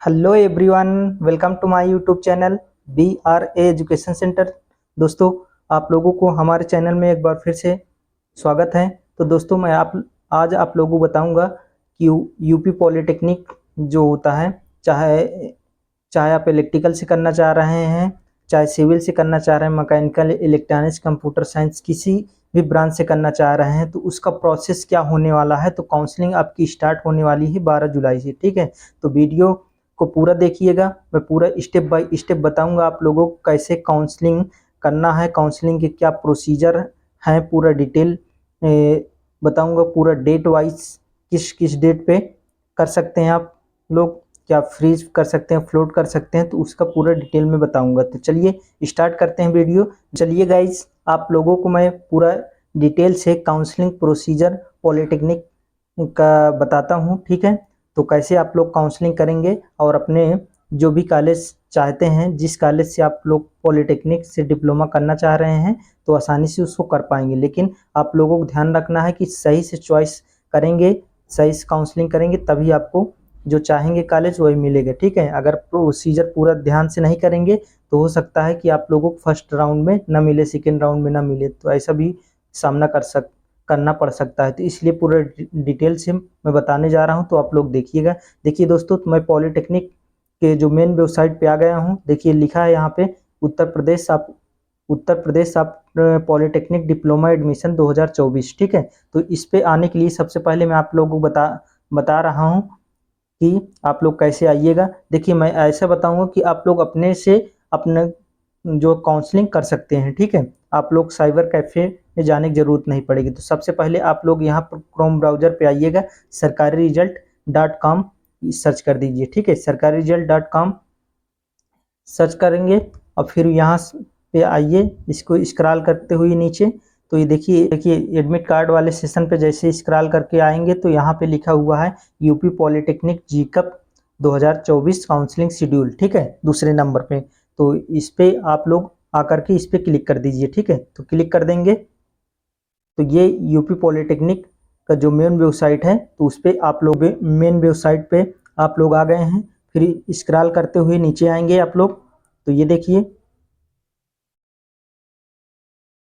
Hello everyone, welcome to my YouTube channel B R A education centre. दोस्तों, आप लोगों को हमारे चैनल में एक बार फिर से स्वागत है। तो दोस्तों, मैं आज आप लोगों को बताऊंगा कि यूपी पॉलिटेक्निक जो होता है, चाहे चाहे आप इलेक्ट्रिकल से करना चाह रहे हैं, चाहे सिविल से करना चाह रहे हैं, मैकेनिकल, इलेक्ट्रॉनिक्स, कंप्यूटर साइंस, किसी भी ब्रांच से करना चाह रहे हैं, तो उसका प्रोसेस क्या होने वाला है। तो काउंसलिंग आपकी स्टार्ट होने वाली है 12 जुलाई से। ठीक है, तो वीडियो को पूरा देखिएगा। मैं पूरा स्टेप बाय स्टेप बताऊंगा आप लोगों को कैसे काउंसलिंग करना है, काउंसलिंग के क्या प्रोसीजर हैं, पूरा डिटेल बताऊंगा। पूरा डेट वाइज किस किस डेट पे कर सकते हैं आप लोग, क्या फ्रीज कर सकते हैं, फ्लोट कर सकते हैं, तो उसका पूरा डिटेल में बताऊंगा। तो चलिए स्टार्ट करते हैं वीडियो। चलिए गाइज, आप लोगों को मैं पूरा डिटेल से काउंसलिंग प्रोसीजर पॉलिटेक्निक का बताता हूँ। ठीक है, तो कैसे आप लोग काउंसलिंग करेंगे और अपने जो भी कॉलेज चाहते हैं, जिस कॉलेज से आप लोग पॉलिटेक्निक से डिप्लोमा करना चाह रहे हैं, तो आसानी से उसको कर पाएंगे। लेकिन आप लोगों को ध्यान रखना है कि सही से चॉइस करेंगे, सही से काउंसलिंग करेंगे, तभी आपको जो चाहेंगे कॉलेज वही मिलेगा। ठीक है, अगर प्रोसीजर पूरा ध्यान से नहीं करेंगे तो हो सकता है कि आप लोगों को फर्स्ट राउंड में ना मिले, सेकेंड राउंड में ना मिले, तो ऐसा भी सामना करना पड़ सकता है। तो इसलिए पूरा डिटेल से मैं बताने जा रहा हूं, तो आप लोग देखिएगा। देखिए दोस्तों, तो मैं पॉलिटेक्निक के जो मेन वेबसाइट पे आ गया हूं। देखिए लिखा है यहाँ पे उत्तर प्रदेश आप पॉलिटेक्निक डिप्लोमा एडमिशन 2024। ठीक है, तो इस पे आने के लिए सबसे पहले मैं आप लोगों को बता रहा हूँ कि आप लोग कैसे आइएगा। देखिए, मैं ऐसा बताऊंगा कि आप लोग अपने से अपने जो काउंसलिंग कर सकते हैं। ठीक है, आप लोग साइबर कैफे में जाने की जरूरत नहीं पड़ेगी। तो सबसे पहले आप लोग यहाँ पर क्रोम ब्राउजर पे आइएगा, sarkari-result.com सर्च कर दीजिए। ठीक है, sarkari-result.com सर्च करेंगे और फिर यहाँ पे आइए, इसको स्क्रॉल करते हुए नीचे। तो ये देखिए एडमिट कार्ड वाले सेशन पे जैसे स्क्रॉल करके आएंगे तो यहाँ पे लिखा हुआ है यूपी पॉलिटेक्निक जीकप 2024 काउंसलिंग शेड्यूल। ठीक है, दूसरे नंबर पे। तो इस पे आप लोग आकर के इस पे क्लिक कर दीजिए। ठीक है, तो क्लिक कर देंगे तो ये यूपी पॉलिटेक्निक का जो मेन वेबसाइट है, तो उस पे आप लोग मेन वेबसाइट पे आप लोग आ गए हैं। फिर स्क्रॉल करते हुए नीचे आएंगे आप लोग, तो ये देखिए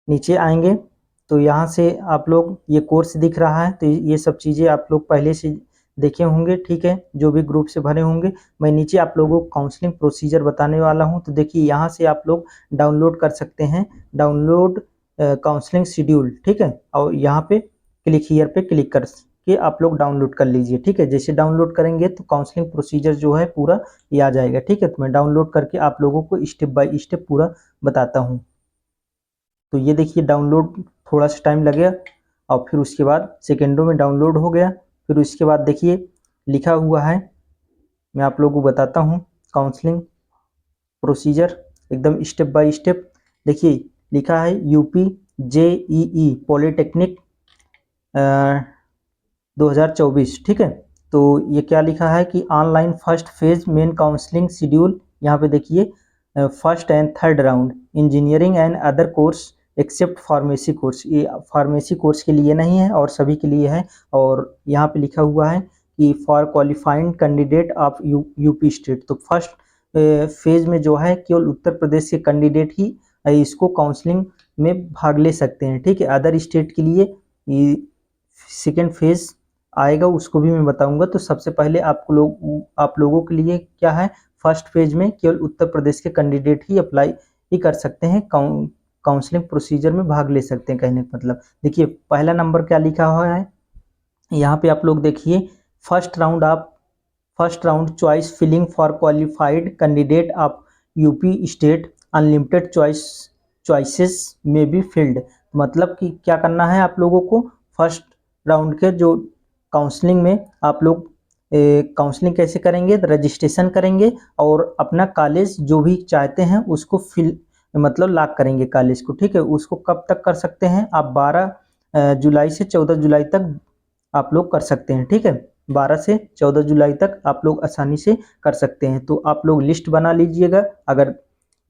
नीचे आएंगे तो यहाँ से आप लोग ये कोर्स दिख रहा है, तो ये सब चीज़ें आप लोग पहले से देखे होंगे। ठीक है, जो भी ग्रुप से भरे होंगे। मैं नीचे आप लोगों को काउंसलिंग प्रोसीजर बताने वाला हूँ। तो देखिए यहाँ से आप लोग डाउनलोड कर सकते हैं, डाउनलोड काउंसलिंग शेड्यूल। ठीक है, और यहाँ पे क्लिक हियर पे क्लिक कर के आप लोग डाउनलोड कर लीजिए। ठीक है, जैसे डाउनलोड करेंगे तो काउंसलिंग प्रोसीजर जो है पूरा ये आ जाएगा। ठीक है, तो मैं डाउनलोड करके आप लोगों को स्टेप बाय स्टेप पूरा बताता हूँ। तो ये देखिए डाउनलोड थोड़ा सा टाइम लगेगा और फिर उसके बाद सेकेंडों में डाउनलोड हो गया। फिर उसके बाद देखिए लिखा हुआ है, मैं आप लोगों को बताता हूँ काउंसलिंग प्रोसीजर एकदम स्टेप बाय स्टेप। देखिए लिखा है यूपी जेईई पॉलिटेक्निक 2024। ठीक है, तो ये क्या लिखा है कि online first phase main counselling schedule. यहाँ पे देखिए first and third round engineering and other course except pharmacy course. ये फार्मेसी कोर्स के लिए नहीं है और सभी के लिए है। और यहाँ पे लिखा हुआ है कि for qualifying candidate of UP state. तो फर्स्ट फेज में जो है केवल उत्तर प्रदेश के कैंडिडेट ही इसको काउंसलिंग में भाग ले सकते हैं। ठीक है, अदर स्टेट के लिए सेकेंड फेज आएगा, उसको भी मैं बताऊंगा। तो सबसे पहले आप लोगों के लिए क्या है, फर्स्ट फेज में केवल उत्तर प्रदेश के कैंडिडेट ही अप्लाई ही कर सकते हैं, काउंसलिंग प्रोसीजर में भाग ले सकते हैं। कहने का मतलब देखिए पहला नंबर क्या लिखा हुआ है यहाँ पे आप लोग देखिए, first round choice filling for qualified candidate of UP state unlimited choices में बी फील्ड। मतलब कि क्या करना है आप लोगों को, फर्स्ट राउंड के जो काउंसलिंग में आप लोग काउंसलिंग कैसे करेंगे, रजिस्ट्रेशन करेंगे और अपना कॉलेज जो भी चाहते हैं उसको मतलब लॉक करेंगे कॉलेज को। ठीक है, उसको कब तक कर सकते हैं आप, 12 जुलाई से 14 जुलाई तक आप लोग कर सकते हैं। ठीक है, 12 से 14 जुलाई तक आप लोग आसानी से कर सकते हैं। तो आप लोग लिस्ट बना लीजिएगा, अगर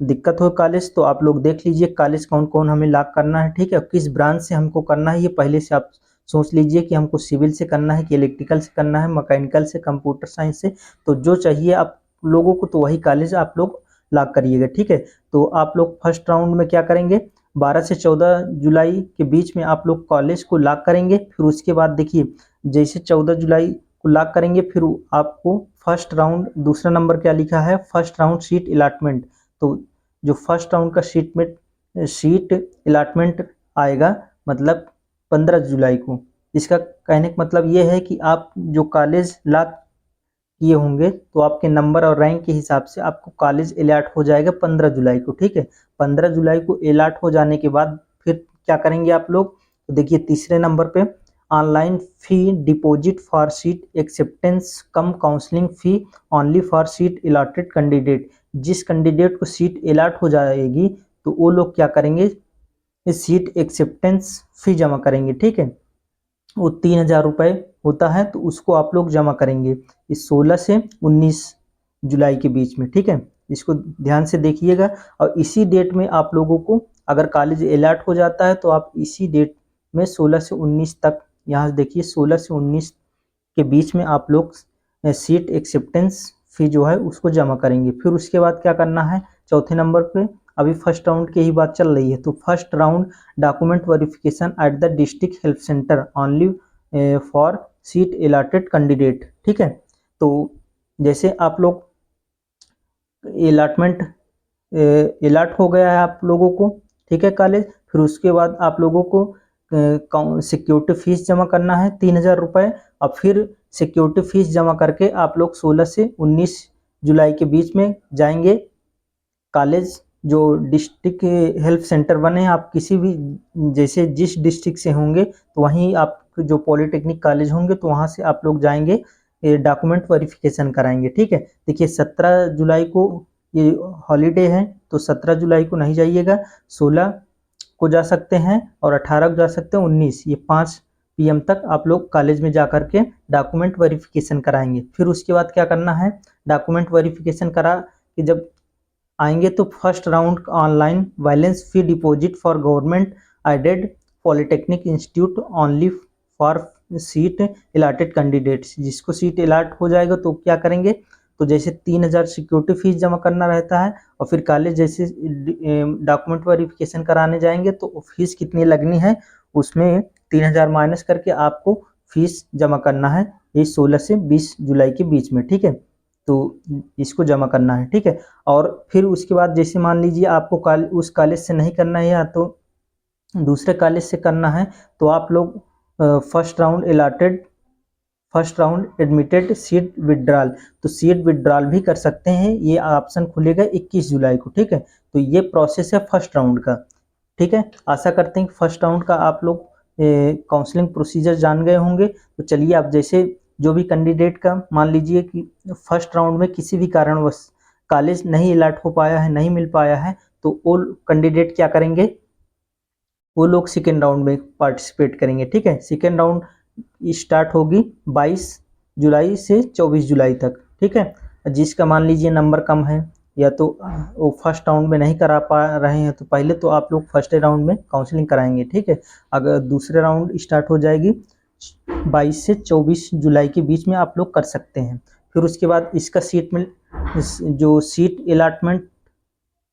दिक्कत हो कॉलेज तो आप लोग देख लीजिए कॉलेज कौन कौन हमें लॉक करना है। ठीक है, किस ब्रांच से हमको करना है ये पहले से आप सोच लीजिए कि हमको सिविल से करना है कि इलेक्ट्रिकल से करना है, मैकेनिकल से, कंप्यूटर साइंस से। तो जो चाहिए आप लोगों को तो वही कॉलेज आप लोग लॉक करिएगा, ठीक है। तो आप लोग फर्स्ट राउंड में क्या करेंगे, 12 से 14 जुलाई के बीच में आप लोग कॉलेज को लॉक करेंगे। फिर उसके बाद देखिए, जैसे 14 जुलाई को लॉक करेंगे, फिर आपको फर्स्ट राउंड, दूसरा नंबर क्या लिखा है, फर्स्ट राउंड सीट अलॉटमेंट। तो जो फर्स्ट राउंड का सीट अलॉटमेंट आएगा, मतलब 15 जुलाई को। इसका कहने का मतलब ये है कि आप जो कॉलेज लॉक किए होंगे तो आपके नंबर और रैंक के हिसाब से आपको कॉलेज अलॉट हो जाएगा 15 जुलाई को, ठीक है। 15 जुलाई को अलॉट हो जाने के बाद फिर क्या करेंगे आप लोग, तो देखिए तीसरे नंबर पे, online fee deposit for seat acceptance come counselling fee only for seat allotted candidate. जिस कैंडिडेट को सीट अलॉट हो जाएगी तो वो लोग क्या करेंगे, इस सीट एक्सेप्टेंस फी जमा करेंगे, ठीक है। वो 3,000 रुपये होता है, तो उसको आप लोग जमा करेंगे इस 16 से 19 जुलाई के बीच में, ठीक है। इसको ध्यान से देखिएगा। और इसी डेट में आप लोगों को अगर कॉलेज अलॉट हो जाता है तो आप इसी डेट में 16 से 19 तक, यहाँ देखिए 16 से 19 के बीच में आप लोग सीट एक्सेप्टेंस फी जो है उसको जमा करेंगे। फिर उसके बाद क्या करना है, चौथे नंबर पे, अभी फर्स्ट राउंड की ही बात चल रही है, तो first round document verification at the district help centre only for seat allotted candidate, ठीक है। तो जैसे आप लोग अलॉटमेंट अलॉट हो गया है आप लोगों को, ठीक है, कॉलेज, फिर उसके बाद आप लोगों को सिक्योरिटी फीस जमा करना है 3,000 रुपये। और फिर सिक्योरिटी फीस जमा करके आप लोग 16 से 19 जुलाई के बीच में जाएंगे कॉलेज, जो डिस्ट्रिक्ट हेल्थ सेंटर बने, आप किसी भी, जैसे जिस डिस्ट्रिक्ट से होंगे तो वहीं आप जो पॉलिटेक्निक कॉलेज होंगे तो वहाँ से आप लोग जाएंगे, डॉक्यूमेंट वेरिफिकेशन कराएंगे, ठीक है। देखिए 17 जुलाई को ये हॉलीडे है, तो 17 जुलाई को नहीं जाइएगा, 16 को जा सकते हैं और 18 को जा सकते हैं, 19, ये 5 PM तक आप लोग कॉलेज में जा करके डॉक्यूमेंट वेरिफिकेशन कराएंगे। फिर उसके बाद क्या करना है, डॉक्यूमेंट वेरिफिकेशन करा कि जब आएंगे तो first round online balance fee deposit for government aided polytechnic institute only for seat allotted candidates. जिसको सीट अलॉट हो जाएगा तो क्या करेंगे, तो जैसे 3,000 सिक्योरिटी फीस जमा करना रहता है, और फिर कॉलेज जैसे डॉक्यूमेंट वेरिफिकेशन कराने जाएंगे तो फीस कितनी लगनी है, उसमें 3,000 माइनस करके आपको फीस जमा करना है, ये 16 से 20 जुलाई के बीच में, ठीक है। तो इसको जमा करना है, ठीक है। और फिर उसके बाद जैसे मान लीजिए आपको उस कॉलेज से नहीं करना है या तो दूसरे कॉलेज से करना है, तो आप लोग first round admitted seat withdrawal, तो सीट विड्रॉल भी कर सकते हैं, ये ऑप्शन खुलेगा 21 जुलाई को, ठीक है। तो ये प्रोसेस है फर्स्ट राउंड का, ठीक है। आशा करते हैं कि फर्स्ट राउंड का आप लोग काउंसलिंग प्रोसीजर जान गए होंगे। तो चलिए, आप जैसे जो भी कैंडिडेट का मान लीजिए कि फर्स्ट राउंड में किसी भी कारणवश कॉलेज नहीं अलॉट हो पाया है, नहीं मिल पाया है, तो वो कैंडिडेट क्या करेंगे, वो लोग सेकेंड राउंड में पार्टिसिपेट करेंगे, ठीक है। सेकेंड राउंड स्टार्ट होगी 22 जुलाई से 24 जुलाई तक, ठीक है। जिसका मान लीजिए नंबर कम है या तो वो फर्स्ट राउंड में नहीं करा पा रहे हैं, तो पहले तो आप लोग फर्स्ट राउंड में काउंसलिंग कराएंगे, ठीक है। अगर दूसरे राउंड स्टार्ट हो जाएगी 22 से 24 जुलाई के बीच में आप लोग कर सकते हैं। फिर उसके बाद इसका जो सीट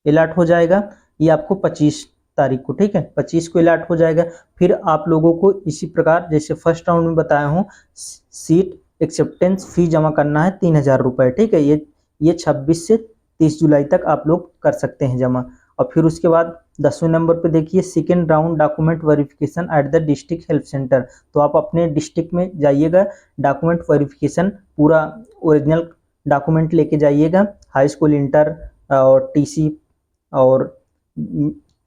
अलॉट हो जाएगा, ये आपको 25 तारीख को, ठीक है, 25 को अलॉट हो जाएगा। फिर आप लोगों को इसी प्रकार जैसे फर्स्ट राउंड में बताया हूँ, सीट एक्सेप्टेंस फी जमा करना है 3,000 रुपये, ठीक है। ये 26 से 30 जुलाई तक आप लोग कर सकते हैं जमा। और फिर उसके बाद 10वें नंबर पे देखिए, second round document verification at the district help centre. तो आप अपने डिस्ट्रिक्ट में जाइएगा, डॉक्यूमेंट वेरिफिकेशन पूरा ओरिजिनल डॉक्यूमेंट लेके जाइएगा, हाई स्कूल, इंटर और TC और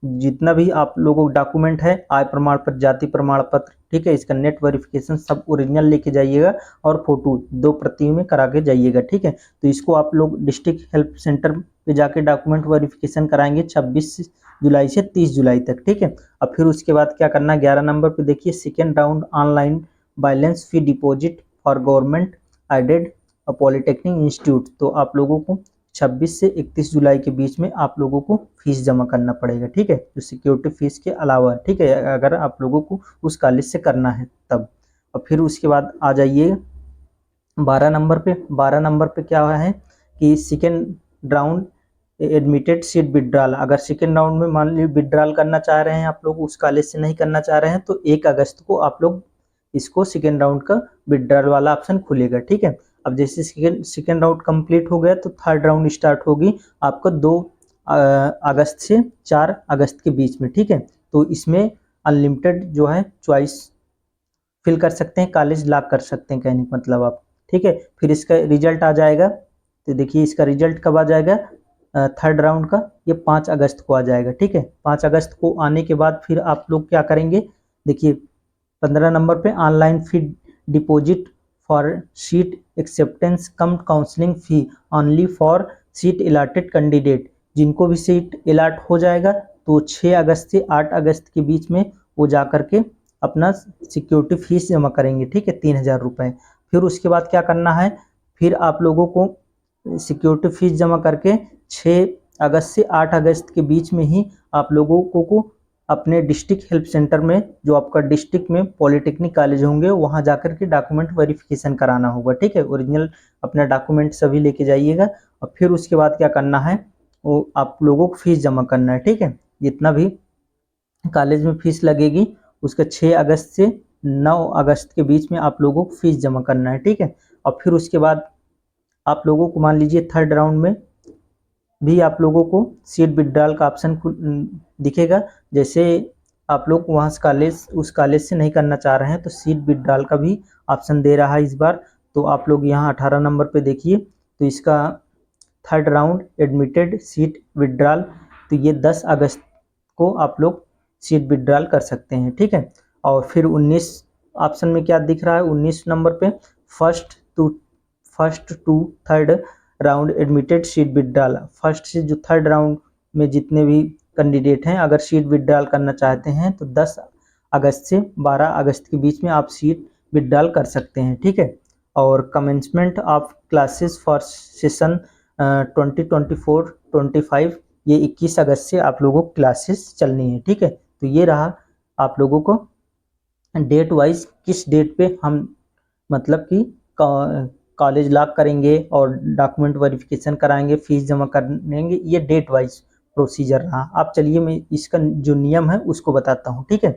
जितना भी आप लोगों का डॉक्यूमेंट है, आय प्रमाण पत्र, जाति प्रमाण पत्र, ठीक है, इसका नेट वेरिफिकेशन सब ओरिजिनल लेके जाइएगा और फोटो 2 प्रति में करा के जाइएगा, ठीक है। तो इसको आप लोग डिस्ट्रिक्ट हेल्प सेंटर पे जाके डॉक्यूमेंट वेरिफिकेशन कराएंगे 26 जुलाई से 30 जुलाई तक, ठीक है। अब फिर उसके बाद क्या करना है, 11 नंबर पे देखिए, second round online balance fee deposit for government aided polytechnic institute. तो आप लोगों को 26 से 31 जुलाई के बीच में आप लोगों को फीस जमा करना पड़ेगा, ठीक है, जो सिक्योरिटी फीस के अलावा, ठीक है, अगर आप लोगों को उस कॉलेज से करना है तब। और फिर उसके बाद आ जाइए 12 नंबर पे। 12 नंबर पे क्या है कि second round admitted seat withdrawal, अगर सेकेंड राउंड में मान लीजिए विड्रॉल करना चाह रहे हैं आप लोग, उस कॉलेज से नहीं करना चाह रहे हैं, तो 1 अगस्त को आप लोग इसको सेकेंड राउंड का विड्रॉल वाला ऑप्शन खुलेगा। ठीक है, अब जैसे सेकेंड राउंड कंप्लीट हो गया तो थर्ड राउंड स्टार्ट होगी आपका 2 अगस्त से 4 अगस्त के बीच में। ठीक है, तो इसमें अनलिमिटेड जो है चॉइस फिल कर सकते हैं, कॉलेज लॉक कर सकते हैं, कहने का मतलब आप। ठीक है, फिर इसका रिजल्ट आ जाएगा, तो देखिए इसका रिजल्ट कब आ जाएगा थर्ड राउंड का, ये 5 अगस्त को आ जाएगा। ठीक है, 5 अगस्त को आने के बाद फिर आप लोग क्या करेंगे, देखिए 15 नंबर पे online fee deposit for seat acceptance come counselling fee only for seat allotted candidate. जिनको भी सीट अलॉट हो जाएगा तो 6 अगस्त से 8 अगस्त के बीच में वो जा करके अपना सिक्योरिटी फीस जमा करेंगे। ठीक है, 3000 रुपये। फिर उसके बाद क्या करना है, फिर आप लोगों को सिक्योरिटी फीस जमा करके 6 अगस्त से 8 अगस्त के बीच में ही आप लोगों को अपने डिस्ट्रिक्ट हेल्प सेंटर में, जो आपका डिस्ट्रिक्ट में पॉलिटेक्निक कॉलेज होंगे, वहाँ जाकर के डॉक्यूमेंट वेरिफिकेशन कराना होगा। ठीक है, ओरिजिनल अपना डॉक्यूमेंट सभी लेके जाइएगा, और फिर उसके बाद क्या करना है, वो आप लोगों को फीस जमा करना है। ठीक है, जितना भी कॉलेज में फीस लगेगी उसका 6 अगस्त से 9 अगस्त के बीच में आप लोगों को फीस जमा करना है। ठीक है, और फिर उसके बाद आप लोगों को मान लीजिए थर्ड राउंड में भी आप लोगों को सीट विड्रॉल का ऑप्शन दिखेगा। जैसे आप लोग वहाँ से उस कॉलेज से नहीं करना चाह रहे हैं तो सीट विड्रॉल का भी ऑप्शन दे रहा है इस बार। तो आप लोग यहाँ 18 नंबर पे देखिए, तो इसका third round admitted seat withdrawal, तो ये 10 अगस्त को आप लोग सीट विड्रॉल कर सकते हैं। ठीक है, और फिर 19 ऑप्शन में क्या दिख रहा है, 19 नंबर पे first to third round admitted seat withdrawal. First से जो थर्ड राउंड में जितने भी कैंडिडेट हैं, अगर सीट विड्रॉल करना चाहते हैं तो 10 अगस्त से 12 अगस्त के बीच में आप सीट विड्रॉल कर सकते हैं। ठीक है, और commencement of classes for session 2024-25 ये 21 अगस्त से आप लोगों को क्लासेस चलनी है। ठीक है, तो ये रहा आप लोगों को डेट वाइज किस डेट पे हम मतलब कि कॉलेज लॉक करेंगे और डॉक्यूमेंट वेरिफिकेशन कराएंगे, फीस जमा करेंगे, ये डेट वाइज प्रोसीजर रहा। आप चलिए मैं इसका जो नियम है उसको बताता हूँ। ठीक है,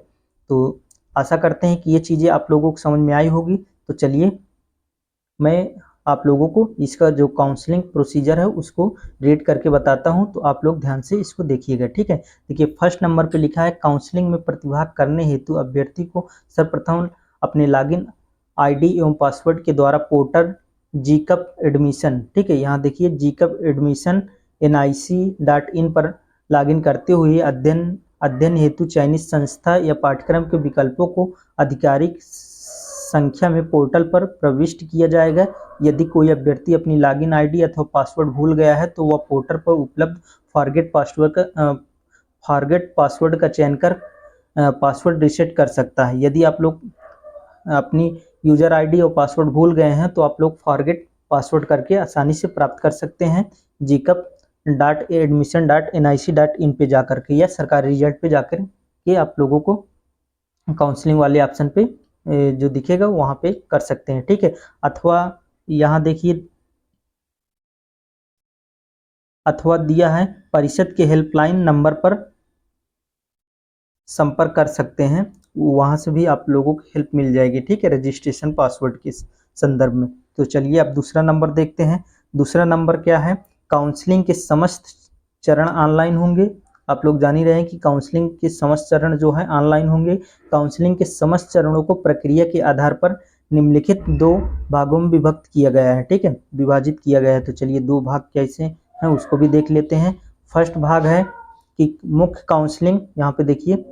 तो आशा करते हैं कि ये चीज़ें आप लोगों को समझ में आई होगी। तो चलिए मैं आप लोगों को इसका जो काउंसलिंग प्रोसीजर है उसको रीड करके बताता हूं, तो आप लोग ध्यान से इसको देखिएगा। ठीक है, देखिए फर्स्ट नंबर पे लिखा है, काउंसलिंग में प्रतिभाग करने हेतु अभ्यर्थी को सर्वप्रथम अपने लॉगिन आईडी एवं पासवर्ड के द्वारा पोर्टल जीकअप एडमिशन, ठीक है, यहाँ देखिए जीकअप एडमिशन nic.in पर लॉगिन करते हुए अध्ययन हेतु चयनित संस्था या पाठ्यक्रम के विकल्पों को आधिकारिक संख्या में पोर्टल पर प्रविष्ट किया जाएगा। यदि कोई अभ्यर्थी अपनी लॉगिन आईडी अथवा पासवर्ड भूल गया है तो वह पोर्टल पर उपलब्ध फॉरगेट पासवर्ड का चयन कर पासवर्ड रीसेट कर सकता है। यदि आप लोग अपनी यूजर आईडी और पासवर्ड भूल गए हैं तो आप लोग फॉरगेट पासवर्ड करके आसानी से प्राप्त कर सकते हैं gcup.admission.nic.in पे जाकर के, या सरकारी रिजल्ट पे जाकर के आप लोगों को काउंसलिंग वाले ऑप्शन पे जो दिखेगा वहां पे कर सकते हैं। ठीक है, अथवा यहाँ देखिए अथवा दिया है परिषद के हेल्पलाइन नंबर पर संपर्क कर सकते हैं, वहां से भी आप लोगों को हेल्प मिल जाएगी। ठीक है, रजिस्ट्रेशन पासवर्ड के संदर्भ में। तो चलिए अब दूसरा नंबर देखते हैं। दूसरा नंबर क्या है, काउंसलिंग के समस्त चरण ऑनलाइन होंगे। आप लोग जान ही रहे हैं कि काउंसलिंग के समस्त चरण जो है ऑनलाइन होंगे। काउंसलिंग के समस्त चरणों को प्रक्रिया के आधार पर निम्नलिखित 2 भागों में विभक्त किया गया है। ठीक है, विभाजित किया गया है। तो चलिए 2 भाग कैसे हैं उसको भी देख लेते हैं। फर्स्ट भाग है कि मुख्य काउंसलिंग, यहाँ पे देखिए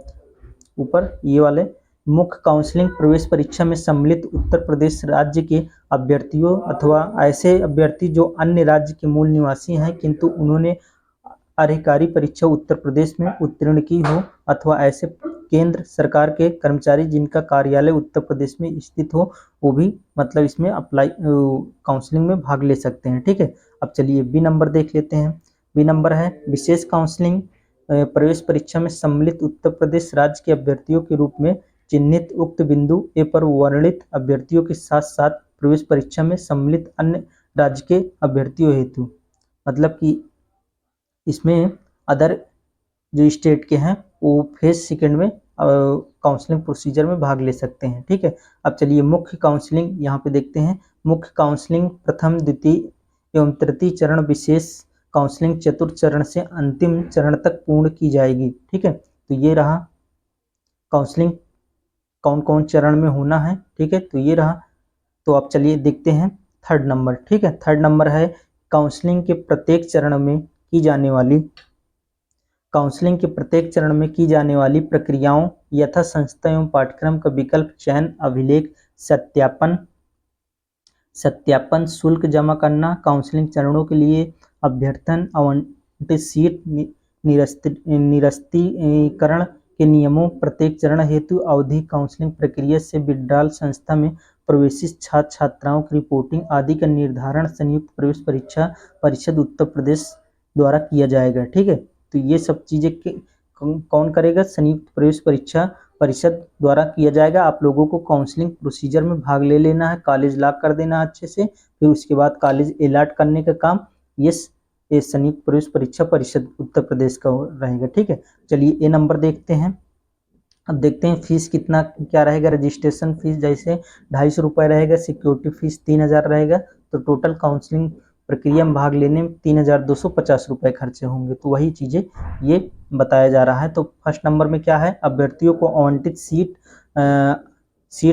ऊपर ये वाले मुख्य काउंसलिंग प्रवेश परीक्षा में सम्मिलित उत्तर प्रदेश राज्य के अभ्यर्थियों अथवा ऐसे अभ्यर्थी जो अन्य राज्य के मूल निवासी हैं किंतु उन्होंने अधिकारी परीक्षा उत्तर प्रदेश में उत्तीर्ण की हो, अथवा ऐसे केंद्र सरकार के कर्मचारी जिनका कार्यालय उत्तर प्रदेश में स्थित हो, वो भी मतलब इसमें अप्लाई काउंसलिंग में भाग ले सकते हैं। ठीक है, अब चलिए बी नंबर देख लेते हैं। बी नंबर है विशेष काउंसलिंग प्रवेश परीक्षा में सम्मिलित उत्तर प्रदेश राज्य के अभ्यर्थियों के रूप में चिन्हित उक्त बिंदु ए पर वर्णित अभ्यर्थियों के साथ साथ प्रवेश परीक्षा में सम्मिलित अन्य राज्य के अभ्यर्थियों हेतु मतलब कि इसमें अदर जो स्टेट के हैं वो फेज सेकंड में काउंसलिंग प्रोसीजर में भाग ले सकते हैं। ठीक है, अब चलिए मुख्य काउंसलिंग यहाँ पे देखते हैं। मुख्य काउंसलिंग प्रथम, द्वितीय एवं तृतीय चरण, विशेष काउंसलिंग चतुर्थ चरण से अंतिम चरण तक पूर्ण की जाएगी। ठीक है, तो ये रहा काउंसलिंग कौन कौन चरण में होना है। ठीक है, तो ये रहा। तो अब चलिए देखते हैं थर्ड नंबर। ठीक है, थर्ड नंबर है काउंसलिंग के प्रत्येक चरण में की जाने वाली प्रक्रियाओं यथा संस्था एवं पाठ्यक्रम का विकल्प चयन, अभिलेख, सत्यापन शुल्क जमा करना, काउंसलिंग चरणों के लिए अभ्यर्थन, आवंटित सीट, निरस्तीकरण के नियमों, प्रत्येक चरण हेतु अवधि, काउंसलिंग प्रक्रिया से विड्रॉल, संस्था में प्रवेशित छात्र छात्राओं की रिपोर्टिंग आदि का निर्धारण संयुक्त प्रवेश परीक्षा परिषद उत्तर प्रदेश द्वारा किया जाएगा। ठीक है, तो ये सब चीजें कौन करेगा? संयुक्त प्रवेश परीक्षा परिषद द्वारा किया जाएगा। आप लोगों को काउंसलिंग प्रोसीजर में भाग ले लेना है, कॉलेज लॉक कर देना अच्छे से, फिर उसके बाद कॉलेज अलॉट करने का काम ये संयुक्त प्रवेश परीक्षा परिषद उत्तर प्रदेश का रहेगा। ठीक है, चलिए ए नंबर देखते हैं। अब देखते हैं फीस कितना क्या रहेगा। रजिस्ट्रेशन फीस जैसे 250 रुपये रहेगा, सिक्योरिटी फीस 3000 रहेगा, तो टोटल काउंसलिंग प्रक्रिया में भाग लेने में 3250 रुपये खर्चे होंगे। तो वही चीजें ये बताया जा रहा है। तो फर्स्ट नंबर में क्या है? अभ्यर्थियों को आवंटित सीट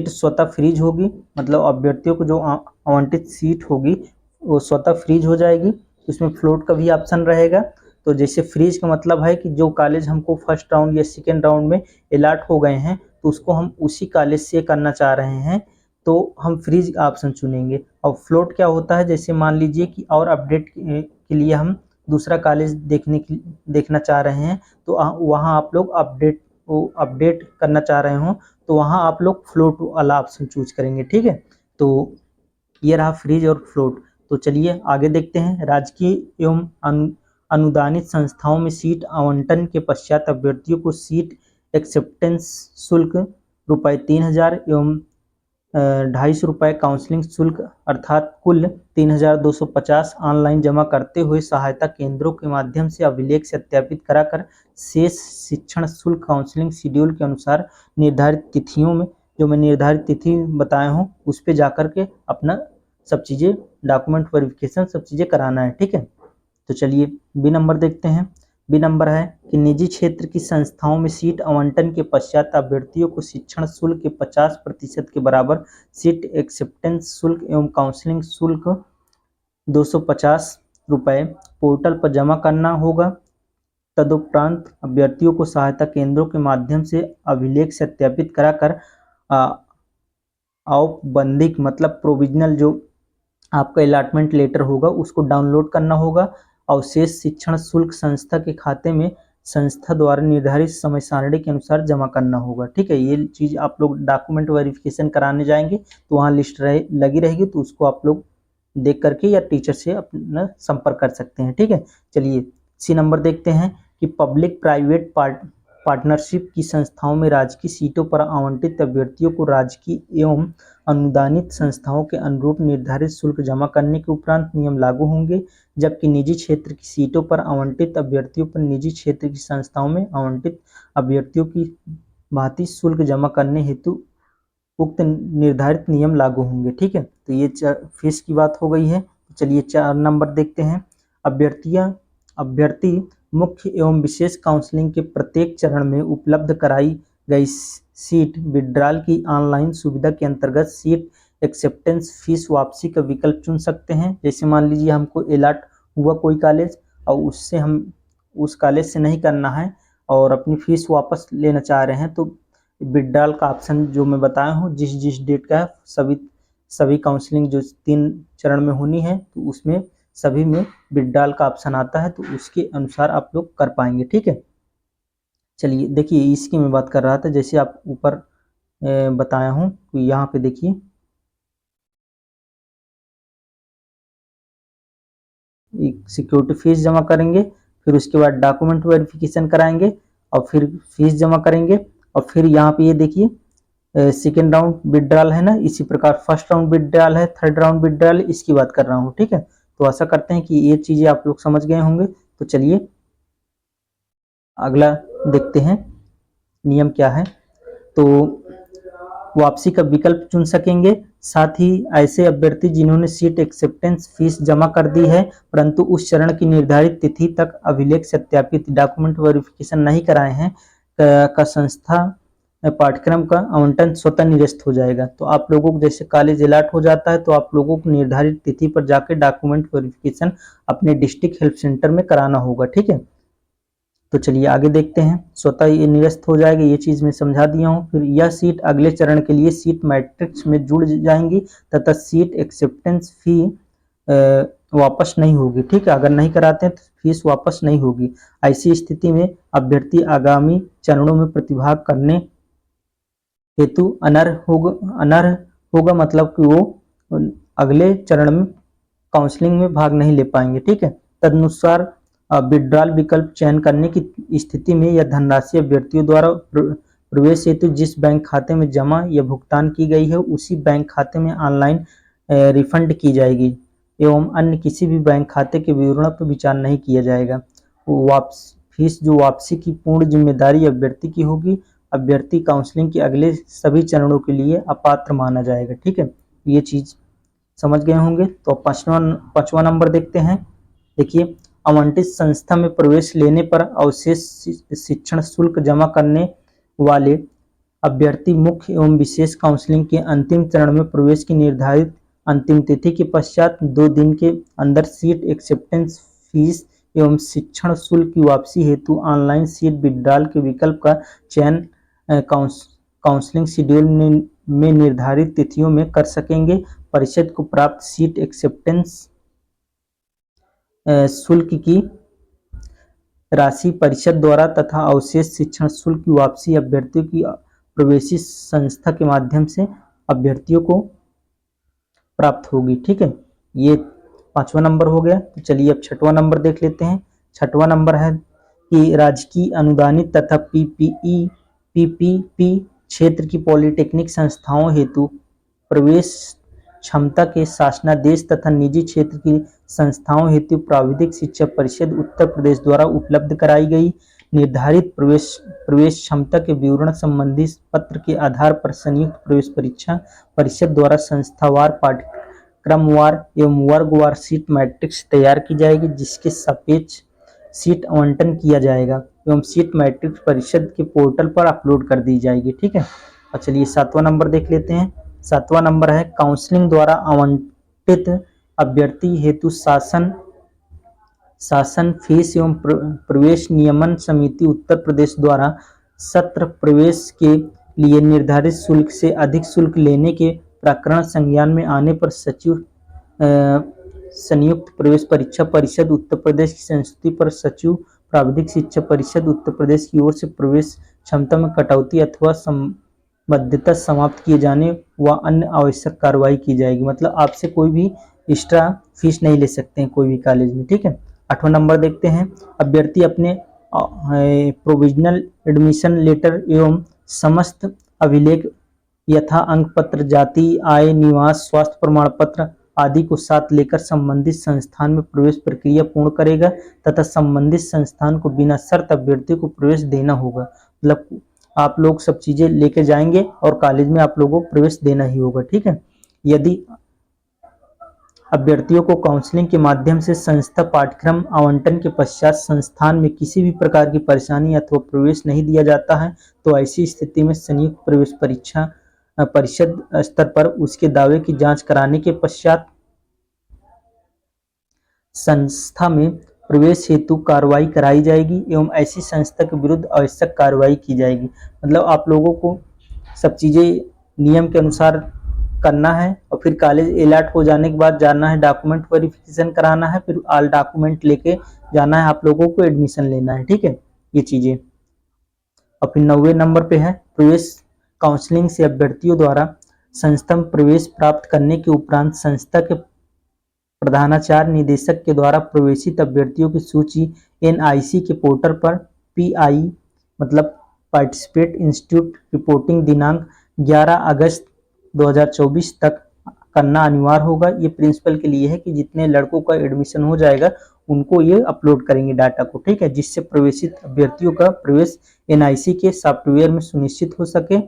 स्वतः फ्रीज होगी, मतलब अभ्यर्थियों को जो आवंटित सीट होगी वो स्वतः फ्रीज हो जाएगी। उसमें फ्लोट का भी ऑप्शन रहेगा। तो जैसे फ्रीज का मतलब है कि जो कॉलेज हमको फर्स्ट राउंड या सेकेंड राउंड में अलॉट हो गए हैं तो उसको हम उसी कॉलेज से करना चाह रहे हैं तो हम फ्रीज ऑप्शन चुनेंगे। और फ्लोट क्या होता है? जैसे मान लीजिए कि और अपडेट के लिए हम दूसरा कॉलेज देखना चाह रहे हैं तो वहाँ आप लोग अपडेट करना चाह रहे हो तो वहाँ आप लोग फ्लोट वाला ऑप्शन चूज करेंगे। ठीक है, तो ये रहा फ्रीज और फ्लोट। तो चलिए आगे देखते हैं। राजकीय एवं अनुदानित संस्थाओं में सीट आवंटन के पश्चात अभ्यर्थियों को सीट एक्सेप्टेंस शुल्क ₹3000 एवं 250 रुपये काउंसलिंग शुल्क अर्थात कुल 3250 ऑनलाइन जमा करते हुए सहायता केंद्रों के माध्यम से अभिलेख सत्यापित कराकर शेष शिक्षण शुल्क काउंसलिंग शेड्यूल के अनुसार निर्धारित तिथियों में, जो मैं निर्धारित तिथि बताया हूँ उस पे जाकर के अपना सब चीज़ें डॉक्यूमेंट वेरिफिकेशन सब चीज़ें कराना है। ठीक है, तो चलिए बी नंबर देखते हैं। बी नंबर है कि निजी क्षेत्र की संस्थाओं में सीट आवंटन के पश्चात अभ्यर्थियों को शिक्षण शुल्क के 50% के बराबर सीट एक्सेप्टेंस शुल्क एवं काउंसलिंग शुल्क 250 रुपये पोर्टल पर जमा करना होगा। तदुपरांत अभ्यर्थियों को सहायता केंद्रों के माध्यम से अभिलेख सत्यापित कराकर औपबंधिक मतलब प्रोविजनल जो आपका अलॉटमेंट लेटर होगा उसको डाउनलोड करना होगा और शेष शिक्षण शुल्क संस्था के खाते में संस्था द्वारा निर्धारित समय सारणी के अनुसार जमा करना होगा। ठीक है, ये चीज़ आप लोग डॉक्यूमेंट वेरिफिकेशन कराने जाएंगे तो वहाँ लिस्ट लगी रहेगी तो उसको आप लोग देख करके या टीचर से अपना संपर्क कर सकते हैं। ठीक है, चलिए सी नंबर देखते हैं कि पब्लिक प्राइवेट पार्टनरशिप की संस्थाओं में राजकीय सीटों पर आवंटित अभ्यर्थियों को राजकीय एवं अनुदानित संस्थाओं के अनुरूप निर्धारित शुल्क जमा करने के उपरांत नियम लागू होंगे, जबकि निजी क्षेत्र की सीटों पर आवंटित अभ्यर्थियों पर निजी क्षेत्र की संस्थाओं में आवंटित अभ्यर्थियों की भांति शुल्क जमा करने हेतु उक्त निर्धारित नियम लागू होंगे। ठीक है, तो ये फीस की बात हो गई है। चलिए 4 नंबर देखते हैं। अभ्यर्थी मुख्य एवं विशेष काउंसलिंग के प्रत्येक चरण में उपलब्ध कराई गई सीट विड्रॉल की ऑनलाइन सुविधा के अंतर्गत सीट एक्सेप्टेंस फीस वापसी का विकल्प चुन सकते हैं। जैसे मान लीजिए हमको अलॉट हुआ कोई कॉलेज और उससे हम उस कॉलेज से नहीं करना है और अपनी फीस वापस लेना चाह रहे हैं तो विड्रॉल का ऑप्शन जो मैं बताया हूँ जिस डेट का है सभी काउंसलिंग जो 3 चरण में होनी है तो उसमें सभी में विड्रॉल का ऑप्शन आता है तो उसके अनुसार आप लोग कर पाएंगे। ठीक है, चलिए देखिए इसकी मैं बात कर रहा था जैसे आप ऊपर बताया हूँ तो यहाँ पे देखिए सिक्योरिटी फीस जमा करेंगे, फिर उसके बाद डॉक्यूमेंट वेरिफिकेशन कराएंगे और फिर फीस जमा करेंगे और फिर यहाँ पे ये देखिए सेकेंड राउंड विड्रॉल है ना, इसी प्रकार फर्स्ट राउंड विड्रॉल है, थर्ड राउंड विड्रॉल इसकी बात कर रहा हूँ। ठीक है, तो आशा करते हैं कि ये चीज़ें आप लोग समझ गए होंगे। तो चलिए अगला देखते हैं नियम क्या है। तो वापसी का विकल्प चुन सकेंगे। साथ ही ऐसे अभ्यर्थी जिन्होंने सीट एक्सेप्टेंस फीस जमा कर दी है परंतु उस चरण की निर्धारित तिथि तक अभिलेख सत्यापित डॉक्यूमेंट वेरिफिकेशन नहीं कराए हैं का संस्था पाठ्यक्रम का आवंटन स्वतः निरस्त हो जाएगा। तो आप लोगों को जैसे कॉलेज अलॉट हो जाता है तो आप लोगों को निर्धारित तिथि पर जाकर डॉक्यूमेंट वेरिफिकेशन अपने डिस्ट्रिक्ट हेल्प सेंटर में कराना होगा, ठीक है। तो चलिए आगे देखते हैं। स्वतः ये निरस्त हो जाएगा, ये चीज मैं समझा दिया हूँ। फिर यह सीट अगले चरण के लिए सीट मैट्रिक्स में जुड़ जाएंगी तथा सीट एक्सेप्टेंस फी वापस नहीं होगी, ठीक है। अगर नहीं कराते हैं तो फीस वापस नहीं होगी। ऐसी स्थिति में अभ्यर्थी आगामी चरणों में प्रतिभाग करने हेतु अनर्ह होगा, मतलब कि वो अगले चरण में काउंसलिंग में भाग नहीं ले पाएंगे, ठीक है। तदनुसार विड्रॉल विकल्प चयन करने की स्थिति में यह धनराशि अभ्यर्थियों द्वारा प्रवेश हेतु जिस बैंक खाते में जमा या भुगतान की गई है उसी बैंक खाते में ऑनलाइन रिफंड की जाएगी एवं अन्य किसी भी बैंक खाते के विवरण पर विचार नहीं किया जाएगा। फीस जो वापसी की पूर्ण जिम्मेदारी अभ्यर्थी की होगी। अभ्यर्थी काउंसलिंग के अगले सभी चरणों के लिए अपात्र माना जाएगा, ठीक है। ये चीज समझ गए होंगे। तो पांचवा नंबर देखते हैं। देखिए, आवंटित संस्था में प्रवेश लेने पर अवशेष शिक्षण शुल्क जमा करने वाले अभ्यर्थी मुख्य एवं विशेष काउंसलिंग के अंतिम चरण में प्रवेश की निर्धारित अंतिम तिथि के पश्चात 2 दिन के अंदर सीट एक्सेप्टेंस फीस एवं शिक्षण शुल्क की वापसी हेतु ऑनलाइन सीट विड्रॉल के विकल्प का चयन काउंसलिंग शेड्यूल में निर्धारित तिथियों में कर सकेंगे। परिषद को प्राप्त सीट एक्सेप्टेंस शुल्क की राशि परिषद द्वारा तथा अवशेष शिक्षण शुल्क की वापसी अभ्यर्थियों की प्रवेशी संस्था के माध्यम से अभ्यर्थियों को प्राप्त होगी, ठीक है। ये 5वां नंबर हो गया। तो चलिए अब 6वां नंबर देख लेते हैं। 6वां नंबर है कि राजकीय अनुदानित तथा पीपीपी क्षेत्र की पॉलिटेक्निक संस्थाओं हेतु प्रवेश क्षमता के शासनादेश तथा निजी क्षेत्र की संस्थाओं हेतु प्राविधिक शिक्षा परिषद उत्तर प्रदेश द्वारा उपलब्ध कराई गई निर्धारित प्रवेश क्षमता के विवरण संबंधी पत्र के आधार पर संयुक्त प्रवेश परीक्षा परिषद द्वारा संस्थावार पाठ्यक्रमवार एवं वर्गवार सीट मैट्रिक्स तैयार की जाएगी, जिसके सापेक्ष सीट आवंटन किया जाएगा एवं सीट मैट्रिक्स परिषद के पोर्टल पर अपलोड कर दी जाएगी, ठीक है। और चलिए 7वां नंबर देख लेते हैं। 7वां नंबर है काउंसलिंग द्वारा आवंटित अभ्यर्थी हेतु शासन फीस एवं प्रवेश नियमन समिति उत्तर प्रदेश द्वारा सत्र प्रवेश के लिए निर्धारित शुल्क से अधिक शुल्क लेने के प्रकरण संज्ञान में आने पर सचिव संयुक्त प्रवेश परीक्षा परिषद उत्तर प्रदेश की संस्तुति पर सचिव प्राविधिक शिक्षा परिषद उत्तर प्रदेश की ओर से प्रवेश क्षमता में कटौती अथवा मध्यता समाप्त किए जाने व अन्य आवश्यक कार्रवाई की जाएगी। मतलब आपसे कोई भी एक्स्ट्रा फीस नहीं ले सकते हैं कोई भी कॉलेज में, ठीक है। 8वां नंबर देखते हैं। अभ्यर्थी अपने प्रोविजनल एडमिशन लेटर एवं समस्त अभिलेख यथा अंक पत्र, जाति, आय, निवास, स्वास्थ्य प्रमाण पत्र आदि को साथ लेकर संबंधित संस्थान में प्रवेश प्रक्रिया पूर्ण करेगा तथा संबंधित संस्थान को बिना शर्त अभ्यर्थी को प्रवेश देना होगा। मतलब आप लोग सब चीजें लेके जाएंगे और कॉलेज में आप लोगों को प्रवेश देना ही होगा, ठीक है। यदि अभ्यर्थियों को काउंसलिंग के माध्यम से संस्था पाठ्यक्रम आवंटन के पश्चात संस्थान में किसी भी प्रकार की परेशानी अथवा प्रवेश नहीं दिया जाता है तो ऐसी स्थिति में संयुक्त प्रवेश परीक्षा परिषद स्तर पर उसके दावे की जांच कराने के पश्चात संस्था में प्रवेश हेतु कार्रवाई कराई जाएगी एवं ऐसी संस्था के विरुद्ध आवश्यक कार्रवाई की जाएगी। मतलब आप लोगों को सब चीजें नियम के अनुसार करना है और फिर कॉलेज अलॉट हो जाने के बाद जाना है, डॉक्यूमेंट वेरिफिकेशन कराना है, फिर ऑल डॉक्यूमेंट लेके जाना है, आप लोगों को एडमिशन लेना है, ठीक है। ये चीजें। और फिर 9वें नंबर पे है प्रवेश काउंसलिंग से अभ्यर्थियों द्वारा संस्था में प्रवेश प्राप्त करने के उपरांत संस्था के प्रधानाचार्य निदेशक के द्वारा प्रवेशित अभ्यर्थियों की सूची NIC के पोर्टल पर PI मतलब पार्टिसिपेट इंस्टीट्यूट रिपोर्टिंग दिनांक 11 अगस्त 2024 तक करना अनिवार्य होगा। ये प्रिंसिपल के लिए है कि जितने लड़कों का एडमिशन हो जाएगा उनको ये अपलोड करेंगे डाटा को, ठीक है, जिससे प्रवेशित अभ्यर्थियों का प्रवेश एनआईसी के सॉफ्टवेयर में सुनिश्चित हो सके,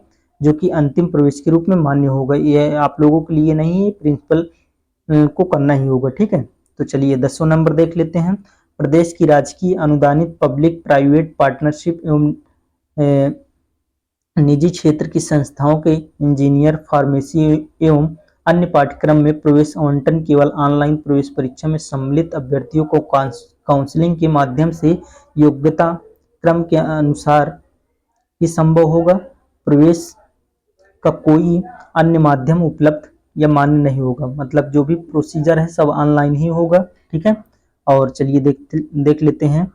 जो कि अंतिम प्रवेश के रूप में मान्य होगा। ये आप लोगों के लिए नहीं है, प्रिंसिपल को करना ही होगा, ठीक है। तो चलिए 10वां नंबर देख लेते हैं। प्रदेश की राजकीय अनुदानित पब्लिक प्राइवेट पार्टनरशिप एवं निजी क्षेत्र की संस्थाओं के इंजीनियर, फार्मेसी एवं अन्य पाठ्यक्रम में प्रवेश आवंटन केवल ऑनलाइन प्रवेश परीक्षा में सम्मिलित अभ्यर्थियों को काउंसलिंग के माध्यम से योग्यता क्रम के अनुसार ही संभव होगा। प्रवेश का कोई अन्य माध्यम उपलब्ध या मान्य नहीं होगा। मतलब जो भी प्रोसीजर है सब ऑनलाइन ही होगा, ठीक है। और चलिए देख लेते हैं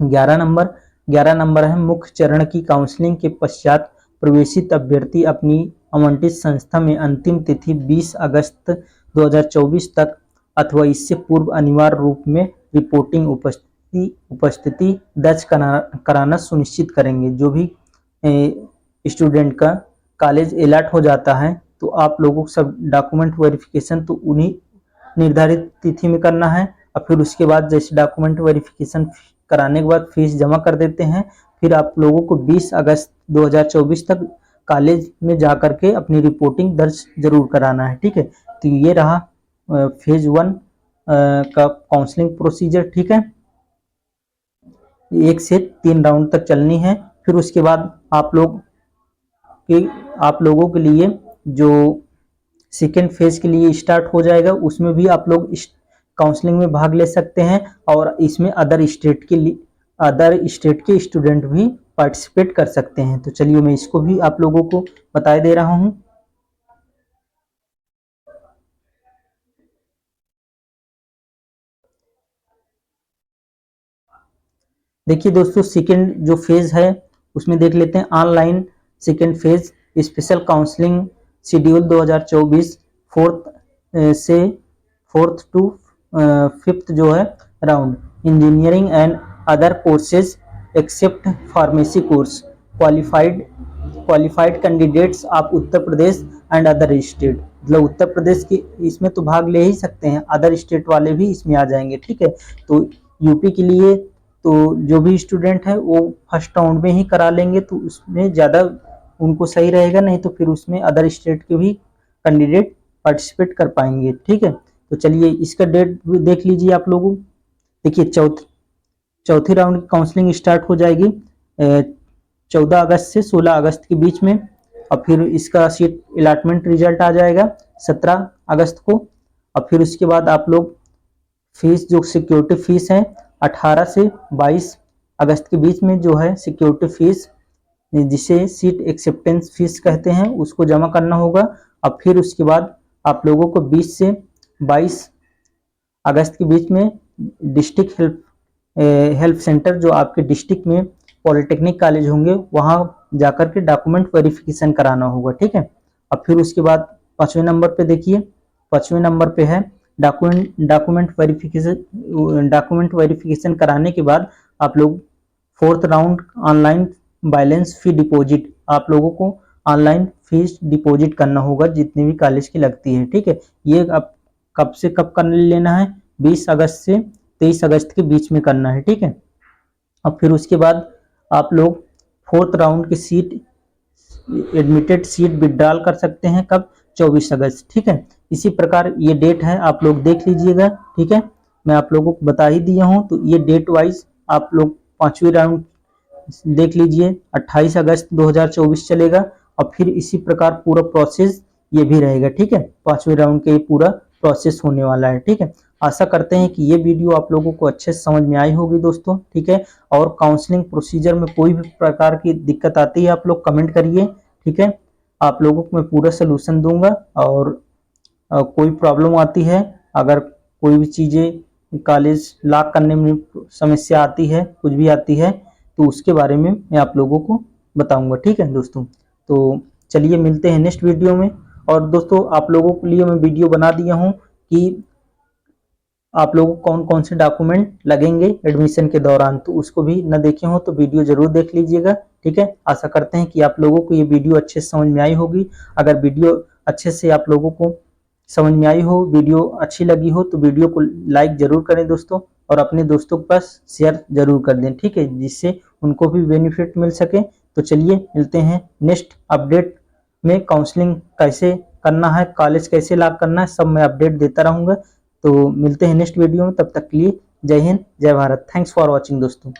11 नंबर है मुख्य चरण की काउंसलिंग के पश्चात प्रवेशित अभ्यर्थी अपनी आवंटित संस्था में अंतिम तिथि 20 अगस्त 2024 तक अथवा इससे पूर्व अनिवार्य रूप में रिपोर्टिंग उपस्थिति दर्ज कराना सुनिश्चित करेंगे। जो भी स्टूडेंट का कॉलेज अलॉट हो जाता है तो आप लोगों को सब डॉक्यूमेंट वेरिफिकेशन तो उन्हीं निर्धारित तिथि में करना है, और फिर उसके बाद जैसे डॉक्यूमेंट वेरिफिकेशन कराने के बाद फीस जमा कर देते हैं, फिर आप लोगों को 20 अगस्त 2024 तक कॉलेज में जा करके अपनी रिपोर्टिंग दर्ज जरूर कराना है, ठीक है। तो ये रहा फेज 1 का काउंसलिंग प्रोसीजर, ठीक है। 1 से 3 राउंड तक चलनी है। फिर उसके बाद आप लोगों के लिए जो सेकेंड फेज के लिए स्टार्ट हो जाएगा, उसमें भी आप लोग काउंसलिंग में भाग ले सकते हैं, और इसमें अदर स्टेट के स्टूडेंट भी पार्टिसिपेट कर सकते हैं। तो चलिए मैं इसको भी आप लोगों को बता दे रहा हूं। देखिए दोस्तों, सेकेंड जो फेज है उसमें देख लेते हैं online second phase special counselling schedule 2024 4th to 5th जो है round engineering and other courses except pharmacy course qualified candidates of Uttar Pradesh and other state. मतलब उत्तर प्रदेश के इसमें तो भाग ले ही सकते हैं, अदर स्टेट वाले भी इसमें आ जाएंगे, ठीक है। तो यूपी के लिए तो जो भी स्टूडेंट है वो फर्स्ट राउंड में ही करा लेंगे, तो उसमें ज़्यादा उनको सही रहेगा, नहीं तो फिर उसमें अदर स्टेट के भी कैंडिडेट पार्टिसिपेट कर पाएंगे, ठीक है। तो चलिए इसका डेट देख लीजिए आप लोगों। देखिए चौथी राउंड की काउंसलिंग स्टार्ट हो जाएगी 14 अगस्त से 16 अगस्त के बीच में, और फिर इसका सीट अलॉटमेंट रिजल्ट आ जाएगा 17 अगस्त को। और फिर उसके बाद आप लोग फीस जो सिक्योरिटी फीस है 18 से 22 अगस्त के बीच में जो है सिक्योरिटी फीस, जिसे सीट एक्सेप्टेंस फीस कहते हैं, उसको जमा करना होगा। और फिर उसके बाद आप लोगों को 20 से 22 अगस्त के बीच में डिस्ट्रिक्ट हेल्प सेंटर जो आपके डिस्ट्रिक्ट में पॉलिटेक्निक कॉलेज होंगे वहां जाकर के डॉक्यूमेंट वेरिफिकेशन कराना होगा, ठीक है। और फिर उसके बाद 5वें नंबर पे देखिए, 5वें नंबर पे है डॉक्यूमेंट वेरिफिकेशन कराने के बाद आप लोग 4th राउंड ऑनलाइन बैलेंस फी डिपॉजिट, आप लोगों को ऑनलाइन फीस डिपॉजिट करना होगा जितनी भी कॉलेज की लगती है, ठीक है। ये अब कब से कब कर लेना है, 20 अगस्त से 23 अगस्त के बीच में करना है, ठीक है। और फिर उसके बाद आप लोग 4th राउंड की सीट एडमिटेड सीट विड्रॉल कर सकते हैं कब, 24 अगस्त, ठीक है। इसी प्रकार ये डेट है, आप लोग देख लीजिएगा, ठीक है। मैं आप लोगों को बता ही दिया हूँ, तो ये डेट वाइज आप लोग 5वीं राउंड देख लीजिए 28 अगस्त 2024 चलेगा, और फिर इसी प्रकार पूरा प्रोसेस ये भी रहेगा, ठीक है। 5वीं राउंड के पूरा प्रोसेस होने वाला है, ठीक है। आशा करते हैं कि ये वीडियो आप लोगों को अच्छे से समझ में आई होगी दोस्तों, ठीक है। और काउंसलिंग प्रोसीजर में कोई भी प्रकार की दिक्कत आती है आप लोग कमेंट करिए, ठीक है। आप लोगों को मैं पूरा सोल्यूशन दूंगा, और कोई प्रॉब्लम आती है, अगर कोई भी चीज़ें कॉलेज लॉक करने में समस्या आती है, कुछ भी आती है, तो उसके बारे में मैं आप लोगों को बताऊंगा, ठीक है दोस्तों। तो चलिए मिलते हैं नेक्स्ट वीडियो में। और दोस्तों आप लोगों के लिए मैं वीडियो बना दिया हूं कि आप लोगों को कौन कौन से डॉक्यूमेंट लगेंगे एडमिशन के दौरान, तो उसको भी न देखे हो तो वीडियो जरूर देख लीजिएगा, ठीक है। आशा करते हैं कि आप लोगों को ये वीडियो अच्छे से समझ में आई होगी। अगर वीडियो अच्छे से आप लोगों को समझ में आई हो, वीडियो अच्छी लगी हो तो वीडियो को लाइक जरूर करें दोस्तों, और अपने दोस्तों के पास शेयर जरूर कर दें, ठीक है, जिससे उनको भी बेनिफिट मिल सके। तो चलिए मिलते हैं नेक्स्ट अपडेट में। काउंसलिंग कैसे करना है, कॉलेज कैसे लॉक करना है, सब मैं अपडेट देता रहूंगा। तो मिलते हैं नेक्स्ट वीडियो में, तब तक के लिए जय हिंद जय भारत। थैंक्स फॉर वॉचिंग दोस्तों।